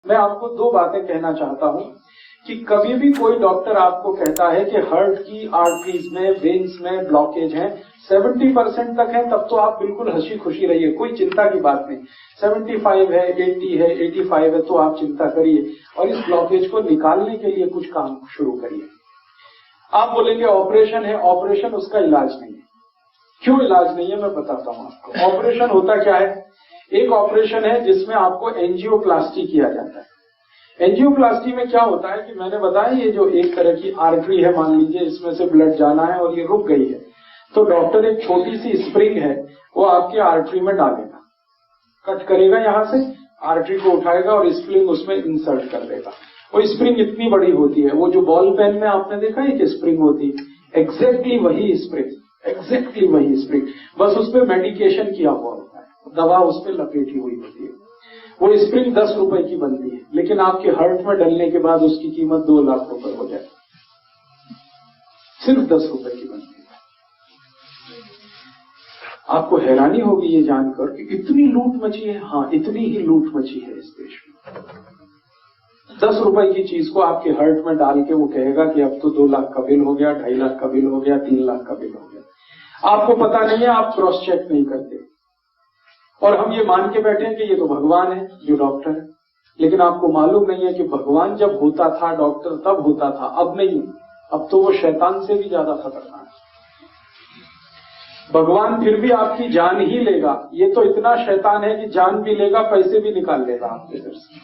मैं आपको दो बातें कहना चाहता हूं कि कभी भी कोई डॉक्टर आपको कहता है कि हार्ट की आर्टरीज में, वेन्स में ब्लॉकेज है, 70% तक है, तब तो आप बिल्कुल हंसी खुशी रहिए, कोई चिंता की बात नहीं। 75 है, 80 है, 85 है, तो आप चिंता करिए और इस ब्लॉकेज को निकालने के लिए कुछ काम शुरू करिए। आप बोलेंगे ऑपरेशन है, ऑपरेशन उसका इलाज नहीं है। क्यों इलाज नहीं है, मैं बताता हूं आपको। ऑपरेशन होता क्या है? एक ऑपरेशन है जिसमें आपको एंजियोप्लास्टी किया जाता है। एंजियोप्लास्टी में क्या होता है कि मैंने बताया, ये जो एक तरह की आर्टरी है, मान लीजिए इसमें से ब्लड जाना है और ये रुक गई है, तो डॉक्टर एक छोटी सी स्प्रिंग है वो आपके आर्टरी में डालेगा, कट करेगा, यहां से आर्टरी को उठाएगा और स्प्रिंग उसमें इंसर्ट कर देगा। वो स्प्रिंग इतनी बड़ी होती है, वो जो बॉल पेन में आपने देखा है कि स्प्रिंग होती है, एग्जैक्टली वही स्प्रिंग, एग्जैक्टली वही स्प्रिंग, बस उस पर मेडिकेशन किया हुआ होता है, दवा उस पर लपेटी हुई होती है। वो स्प्रिंग 10 रुपए की बनती है, लेकिन आपके हार्ट में डलने के बाद उसकी कीमत 2 लाख रुपए हो जाए, सिर्फ 10 रुपए की बनती है। आपको हैरानी होगी ये जानकर कि इतनी लूट मची है। हाँ, इतनी ही लूट मची है इस देश में। 10 रुपए की चीज को आपके हार्ट में डाल के वो कहेगा कि अब तो 2 लाख का बिल हो गया, 2.5 लाख का बिल हो गया, 3 लाख का बिल हो गया। आपको पता नहीं है, आप क्रॉस चेक नहीं करते और हम ये मान के बैठे हैं कि ये तो भगवान है जो डॉक्टर है, लेकिन आपको मालूम नहीं है कि भगवान जब होता था डॉक्टर तब होता था, अब नहीं। अब तो वो शैतान से भी ज्यादा खतरनाक है। भगवान फिर भी आपकी जान ही लेगा, ये तो इतना शैतान है कि जान भी लेगा, पैसे भी निकाल लेगा आपके घर से।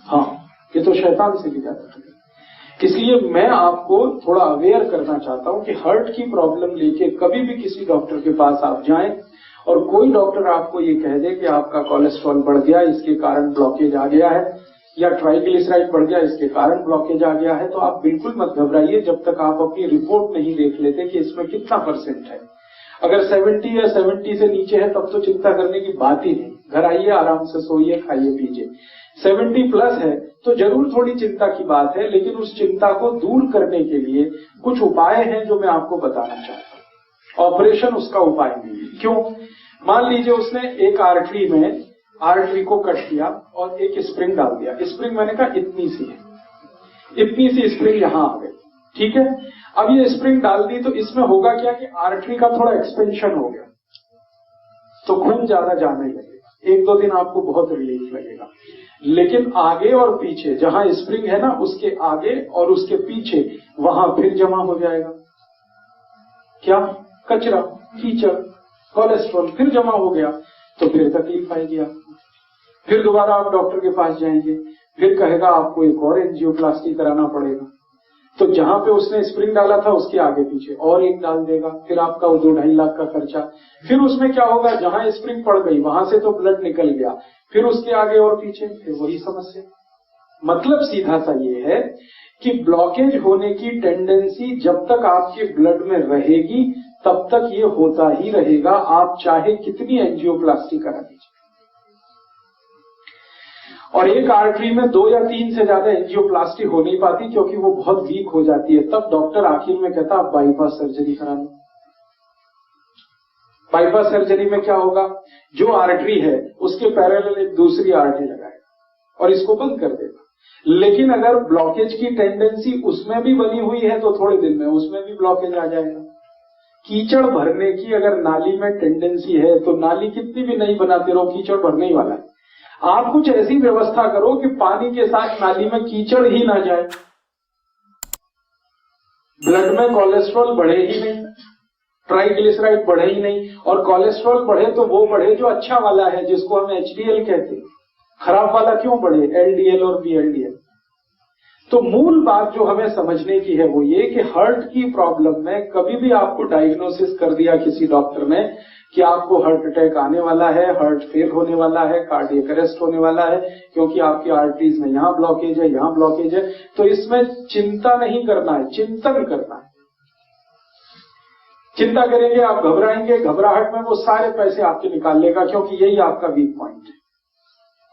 हाँ, ये तो शैतान से भी ज्यादा खतरनाक। इसलिए मैं आपको थोड़ा अवेयर करना चाहता हूं कि हार्ट की प्रॉब्लम लेके कभी भी किसी डॉक्टर के पास आप जाएं और कोई डॉक्टर आपको ये कह दे कि आपका कोलेस्ट्रॉल बढ़ गया, इसके कारण ब्लॉकेज आ गया है, या ट्राइग्लिसराइड बढ़ गया, इसके कारण ब्लॉकेज आ गया है, तो आप बिल्कुल मत घबराइए जब तक आप अपनी रिपोर्ट नहीं देख लेते कि इसमें कितना % है। अगर 70 या 70 से नीचे है तब तो चिंता करने की बात ही नहीं। घर आइए, आराम से सोइए, खाइए पीजिए। 70 प्लस है तो जरूर थोड़ी चिंता की बात है, लेकिन उस चिंता को दूर करने के लिए कुछ उपाय हैं जो मैं आपको बताना चाहता हूं। ऑपरेशन उसका उपाय नहीं है। क्यों? मान लीजिए उसने एक आर्टरी को कट किया और एक स्प्रिंग डाल दिया। स्प्रिंग मैंने कहा इतनी सी है, इतनी सी स्प्रिंग यहां आ गई, ठीक है। अब ये स्प्रिंग डाल दी तो इसमें होगा क्या कि आर्टरी का थोड़ा एक्सपेंशन हो गया, तो खून ज्यादा जाने लगेगा। 1-2 दिन आपको बहुत रिलीफ लगेगा, लेकिन आगे और पीछे जहां स्प्रिंग है ना, उसके आगे और उसके पीछे वहां फिर जमा हो जाएगा क्या? कचरा, कीचड़, कोलेस्ट्रॉल फिर जमा हो गया, तो फिर तकलीफ आएगी आपको। फिर दोबारा आप डॉक्टर के पास जाएंगे, फिर कहेगा आपको एक और एंजियोप्लास्टी कराना पड़ेगा। तो जहां पे उसने स्प्रिंग डाला था उसके आगे पीछे और एक डाल देगा, फिर आपका 2-2.5 लाख का खर्चा। फिर उसमें क्या होगा, जहां स्प्रिंग पड़ गई वहां से तो ब्लड निकल गया, फिर उसके आगे और पीछे फिर वही समस्या। मतलब सीधा सा ये है कि ब्लॉकेज होने की टेंडेंसी जब तक आपके ब्लड में रहेगी तब तक ये होता ही रहेगा, आप चाहे कितनी एंजियोप्लास्टी करा दीजिए। और एक आर्टरी में 2 या 3 से ज्यादा एंजियोप्लास्टी हो नहीं पाती क्योंकि वो बहुत वीक हो जाती है। तब डॉक्टर आखिर में कहता आप बाईपास सर्जरी करा लो। बाईपास सर्जरी में क्या होगा, जो आर्टरी है उसके पैरेलल एक दूसरी आर्टरी लगाएगा और इसको बंद कर देगा। लेकिन अगर ब्लॉकेज की टेंडेंसी उसमें भी बनी हुई है तो थोड़े दिन में उसमें भी ब्लॉकेज आ जाएगा। कीचड़ भरने की अगर नाली में टेंडेंसी है तो नाली कितनी भी नहीं बनाते रहो, कीचड़ भरने ही वाला है। आप कुछ ऐसी व्यवस्था करो कि पानी के साथ नाली में कीचड़ ही ना जाए, ब्लड में कोलेस्ट्रॉल बढ़े ही नहीं, ट्राइग्लिसराइड बढ़े ही नहीं। और कोलेस्ट्रॉल बढ़े तो वो बढ़े जो अच्छा वाला है, जिसको हम HDL कहते हैं। खराब वाला क्यों बढ़े, LDL और VLDL। तो मूल बात जो हमें समझने की है वो ये कि हार्ट की प्रॉब्लम में कभी भी आपको डायग्नोसिस कर दिया किसी डॉक्टर ने कि आपको हार्ट अटैक आने वाला है, हार्ट फेल होने वाला है, कार्डियक अरेस्ट होने वाला है क्योंकि आपकी आर्टरीज में यहां ब्लॉकेज है, यहां ब्लॉकेज है, तो इसमें चिंता नहीं करना है, चिंतन करना है। चिंता करेंगे आप, घबराएंगे, घबराहट में वो सारे पैसे आपके निकाल लेगा, क्योंकि यही आपका वीक पॉइंट है।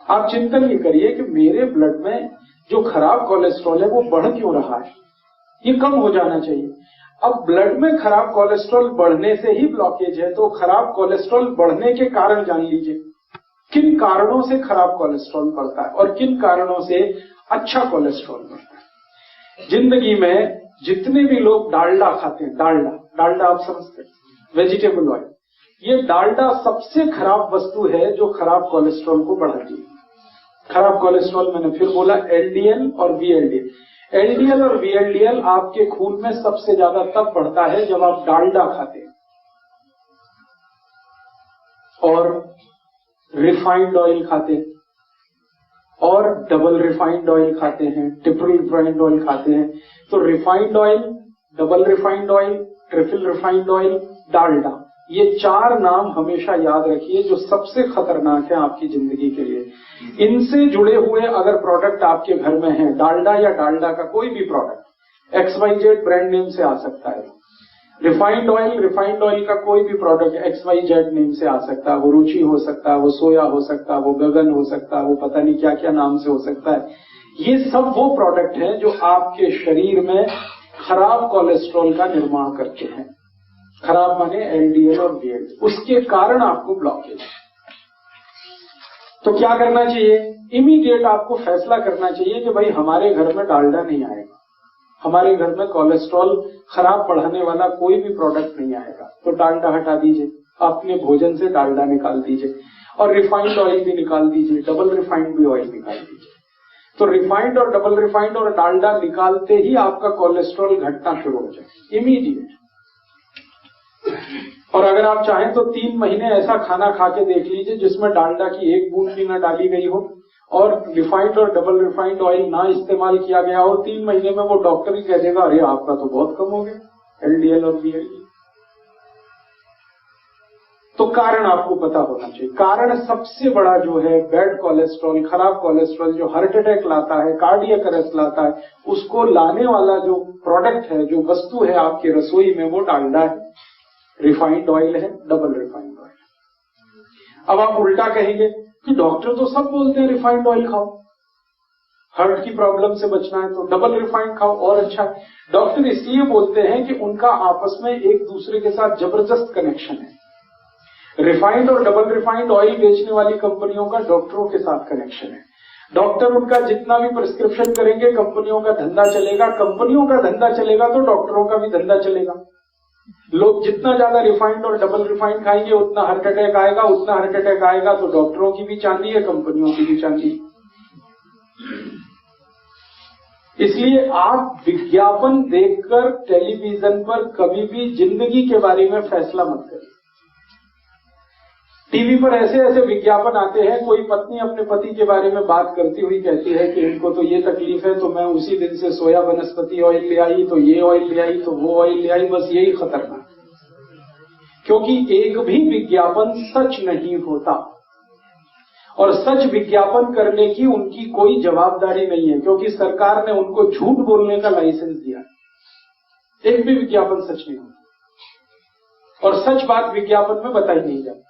आप चिंतन ये करिए कि मेरे ब्लड में जो खराब कोलेस्ट्रॉल है वो बढ़ क्यों रहा है, ये कम हो जाना चाहिए। अब ब्लड में खराब कोलेस्ट्रॉल बढ़ने से ही ब्लॉकेज है, तो खराब कोलेस्ट्रॉल बढ़ने के कारण जान लीजिए। किन कारणों से खराब कोलेस्ट्रॉल बढ़ता है और किन कारणों से अच्छा कोलेस्ट्रॉल बढ़ता है। जिंदगी में जितने भी लोग डालडा खाते हैं, डालडा आप समझते हैं, वेजिटेबल ऑयल, ये डालडा सबसे खराब वस्तु है जो खराब कोलेस्ट्रॉल को बढ़ाती है। खराब कोलेस्ट्रॉल मैंने फिर बोला एलडीएल और वीएलडीएल। एलडीएल और वीएलडीएल आपके खून में सबसे ज्यादा तब बढ़ता है जब आप डालडा खाते हैं और रिफाइंड ऑयल खाते हैं और डबल रिफाइंड ऑयल खाते हैं, ट्रिपल रिफाइंड ऑयल खाते हैं। तो refined oil, double refined oil, triple refined oil, Dalda, ये 4 नाम हमेशा याद रखिए जो सबसे खतरनाक है आपकी जिंदगी के लिए। इनसे जुड़े हुए अगर प्रोडक्ट आपके घर में है, डालडा या डालडा का कोई भी प्रोडक्ट, XYZ ब्रांड नेम से आ सकता है। रिफाइंड ऑयल का कोई भी प्रोडक्ट XYZ नेम से आ सकता है। वो रुचि हो सकता है, वो सोया हो सकता है, वो गगन हो सकता है, वो पता नहीं क्या क्या नाम से हो सकता है। ये सब वो प्रोडक्ट हैं जो आपके शरीर में खराब कोलेस्ट्रॉल का निर्माण करते हैं। खराब माने एलडीएल और वीएलडीएल, उसके कारण आपको ब्लॉकेज। तो क्या करना चाहिए? इमीडिएट आपको फैसला करना चाहिए कि भाई हमारे घर में डालडा नहीं आएगा, हमारे घर में कोलेस्ट्रॉल खराब बढ़ाने वाला कोई भी प्रोडक्ट नहीं आएगा। तो डालडा हटा दीजिए, अपने भोजन से डालडा निकाल दीजिए और रिफाइंड ऑयल भी निकाल दीजिए, डबल रिफाइंड भी ऑयल निकाल दीजिए। तो रिफाइंड और डबल रिफाइंड और डालडा निकालते ही आपका कोलेस्ट्रॉल घटना शुरू हो जाए इमीडिएट। और अगर आप चाहें तो 3 महीने ऐसा खाना खा के देख लीजिए जिसमें डालडा की एक बूंद भी न डाली गई हो और रिफाइंड और डबल रिफाइंड ऑयल ना इस्तेमाल किया गया हो। 3 महीने में वो डॉक्टर ही कह देगा अरे आपका तो बहुत कम हो गया एलडीएल और वीएलडीएल। तो कारण आपको पता होना चाहिए। कारण सबसे बड़ा जो है बैड कोलेस्ट्रॉल, खराब कोलेस्ट्रॉल जो हार्ट अटैक लाता है, कार्डियक अरेस्ट लाता है, उसको लाने वाला जो प्रोडक्ट है, जो वस्तु है आपकी रसोई में, वो डालडा है, रिफाइंड ऑयल है, डबल रिफाइंड ऑयल। अब आप उल्टा कहेंगे कि डॉक्टर तो सब बोलते हैं रिफाइंड ऑयल खाओ, हार्ट की प्रॉब्लम से बचना है तो डबल रिफाइंड खाओ और अच्छा है। डॉक्टर इसलिए बोलते हैं कि उनका आपस में एक दूसरे के साथ जबरदस्त कनेक्शन है। रिफाइंड और डबल रिफाइंड ऑयल बेचने वाली कंपनियों का डॉक्टरों के साथ कनेक्शन है। डॉक्टर उनका जितना भी प्रिस्क्रिप्शन करेंगे कंपनियों का धंधा चलेगा, कंपनियों का धंधा चलेगा तो डॉक्टरों का भी धंधा चलेगा। लोग जितना ज्यादा रिफाइंड और डबल रिफाइंड खाएंगे उतना हार्ट अटैक आएगा, उतना हार्ट अटैक आएगा तो डॉक्टरों की भी चांदी है, कंपनियों की भी चांदी। इसलिए आप विज्ञापन देखकर टेलीविजन पर कभी भी जिंदगी के बारे में फैसला मत करिए। टीवी पर ऐसे ऐसे विज्ञापन आते हैं, कोई पत्नी अपने पति के बारे में बात करती हुई कहती है कि इनको तो ये तकलीफ है तो मैं उसी दिन से सोया वनस्पति ऑयल ले आई, तो ये ऑयल ले आई, तो वो ऑयल ले आई। बस यही खतरनाक, क्योंकि एक भी विज्ञापन सच नहीं होता और सच विज्ञापन करने की उनकी कोई जवाबदारी नहीं है, क्योंकि सरकार ने उनको झूठ बोलने का लाइसेंस दिया। एक भी विज्ञापन सच नहीं होता और सच बात विज्ञापन में बताई नहीं जाती।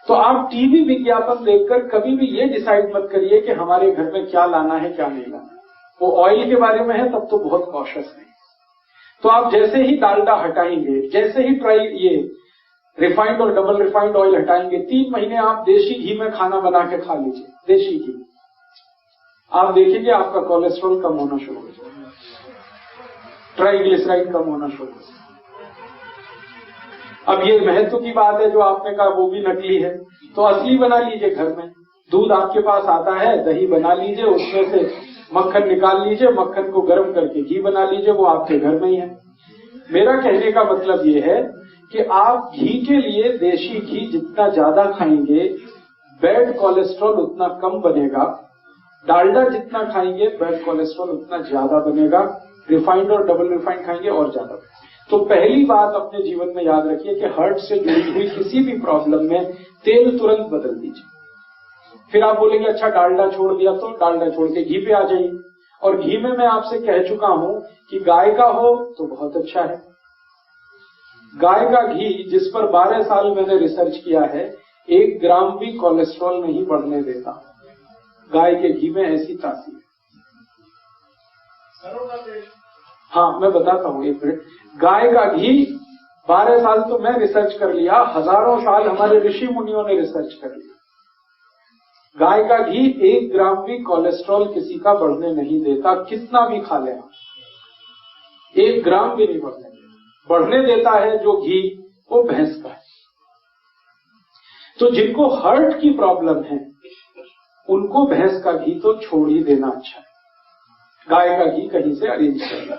तो आप टीवी विज्ञापन देखकर कभी भी ये डिसाइड मत करिए कि हमारे घर में क्या लाना है क्या नहीं लाना। वो ऑयल के बारे में है तब तो बहुत कॉशियस है। तो आप जैसे ही डालडा हटाएंगे, जैसे ही ये रिफाइंड और डबल रिफाइंड ऑयल हटाएंगे, 3 महीने आप देशी घी में खाना बना के खा लीजिए, देशी घी, आप देखेंगे आपका कोलेस्ट्रॉल कम होना शुरू हो जाएगा, ट्राइग्लिसराइड कम होना शुरू हो जाएगा। अब ये महत्व की बात है जो आपने कहा वो भी नकली है, तो असली बना लीजिए घर में। दूध आपके पास आता है, दही बना लीजिए, उसमें से मक्खन निकाल लीजिए, मक्खन को गर्म करके घी बना लीजिए, वो आपके घर में ही है। मेरा कहने का मतलब ये है कि आप घी के लिए देशी घी जितना ज्यादा खाएंगे बैड कोलेस्ट्रॉल उतना कम बनेगा, डालडा जितना खाएंगे बैड कोलेस्ट्रॉल उतना ज्यादा बनेगा, रिफाइंड और डबल रिफाइंड खाएंगे और ज्यादा बनेगा। तो पहली बात अपने जीवन में याद रखिए कि हार्ट से जुड़ी हुई किसी भी प्रॉब्लम में तेल तुरंत बदल दीजिए। फिर आप बोलेंगे अच्छा डालडा छोड़ दिया, तो डालडा छोड़ के घी पे आ जाइए। और घी में मैं आपसे कह चुका हूं कि गाय का हो तो बहुत अच्छा है। गाय का घी जिस पर 12 साल मैंने रिसर्च किया है, 1 ग्राम भी कोलेस्ट्रॉल नहीं बढ़ने देता। गाय के घी में ऐसी तासीर। हाँ, मैं बताता हूं, 1 मिनट। गाय का घी 12 साल तो मैं रिसर्च कर लिया, हजारों साल हमारे ऋषि मुनियों ने रिसर्च कर लिया। गाय का घी 1 ग्राम भी कोलेस्ट्रॉल किसी का बढ़ने नहीं देता, कितना भी खा ले आप, 1 ग्राम भी नहीं बढ़ने देता। बढ़ने देता है जो घी वो भैंस का है। तो जिनको हार्ट की प्रॉब्लम है उनको भैंस का घी तो छोड़ ही देना अच्छा है, गाय का घी कहीं से अरेंज करना।